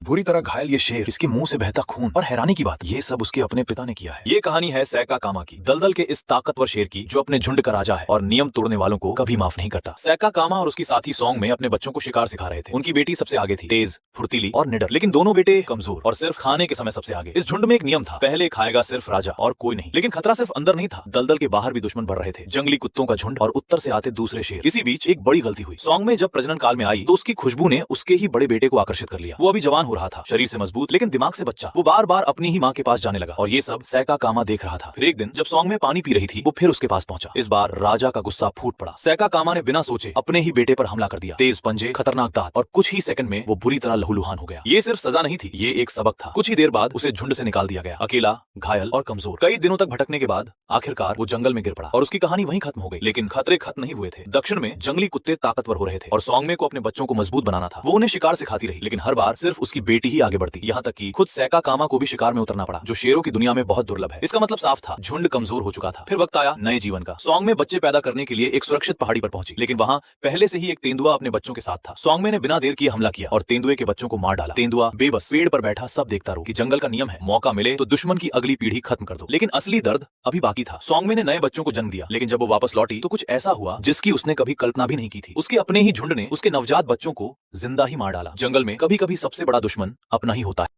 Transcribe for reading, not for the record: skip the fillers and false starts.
बुरी तरह घायल ये शेर, इसके मुंह से बहता खून और हैरानी की बात, ये सब उसके अपने पिता ने किया है। ये कहानी है सैका कामा की, दलदल के इस ताकतवर शेर की जो अपने झुंड का राजा है और नियम तोड़ने वालों को कभी माफ नहीं करता। सैका कामा और उसकी साथी सॉन्ग में अपने बच्चों को शिकार सिखा रहे थे। उनकी बेटी सबसे आगे थी, तेज, फुर्तीली और निडर, लेकिन दोनों बेटे कमजोर और सिर्फ खाने के समय सबसे आगे। इस झुंड में एक नियम था, पहले खाएगा सिर्फ राजा और कोई नहीं। लेकिन खतरा सिर्फ अंदर नहीं था, दलदल के बाहर भी दुश्मन बढ़ रहे थे, जंगली कुत्तों का झुंड और उत्तर से आते दूसरे शेर। इसी बीच एक बड़ी गलती हुई। सॉन्ग में जब प्रजनन काल में आई तो उसकी खुशबू ने उसके ही बड़े बेटे को आकर्षित कर लिया। वो अभी जवान हो रहा था, शरीर से मजबूत लेकिन दिमाग से बच्चा। वो बार बार अपनी ही माँ के पास जाने लगा और ये सब सैका कामा देख रहा था। फिर एक दिन जब सॉन्ग में पानी पी रही थी, वो फिर उसके पास पहुंचा। इस बार राजा का गुस्सा फूट पड़ा। सैका कामा ने बिना सोचे अपने ही बेटे पर हमला कर दिया। तेज पंजे, खतरनाक दांत और कुछ ही सेकंड में वो बुरी तरह लहूलुहान हो गया। ये सिर्फ सजा नहीं थी, ये एक सबक था। कुछ ही देर बाद उसे झुंड से निकाल दिया गया, अकेला, घायल और कमजोर। कई दिनों तक भटकने के बाद आखिरकार वो जंगल में गिर पड़ा और उसकी कहानी वहीं खत्म हो गई। लेकिन खतरे खत्म नहीं हुए थे। दक्षिण में जंगली कुत्ते ताकतवर हो रहे थे और सॉन्ग में को अपने बच्चों को मजबूत बनाना था। वो उन्हें शिकार सिखाती रही, लेकिन हर बार सिर्फ उसकी बेटी ही आगे बढ़ती, यहाँ तक कि खुद सैका कामा को भी शिकार में उतरना पड़ा, जो शेरों की दुनिया में बहुत दुर्लभ है। इसका मतलब साफ था, झुंड कमजोर हो चुका था। फिर वक्त आया नए जीवन का। सॉन्ग में बच्चे पैदा करने के लिए एक सुरक्षित पहाड़ी पर पहुंची, लेकिन वहाँ पहले से ही एक तेंदुआ अपने बच्चों के साथ था। सॉन्ग में ने बिना देर किए हमला किया और तेंदुए के बच्चों को मार डाला। तेंदुआ बेबस पेड़ पर बैठा सब देखता रहो कि जंगल का नियम है, मौका मिले तो दुश्मन की अगली पीढ़ी खत्म कर दो। लेकिन असली दर्द अभी बाकी था। सॉन्ग में ने नए बच्चों को जन्म दिया, लेकिन जब वो वापस लौटी तो कुछ ऐसा हुआ जिसकी उसने कभी कल्पना भी नहीं की थी। उसके अपने ही झुंड ने उसके नवजात बच्चों को जिंदा ही मार डाला। जंगल में कभी कभी सबसे बड़ा दुश्मन अपना ही होता है।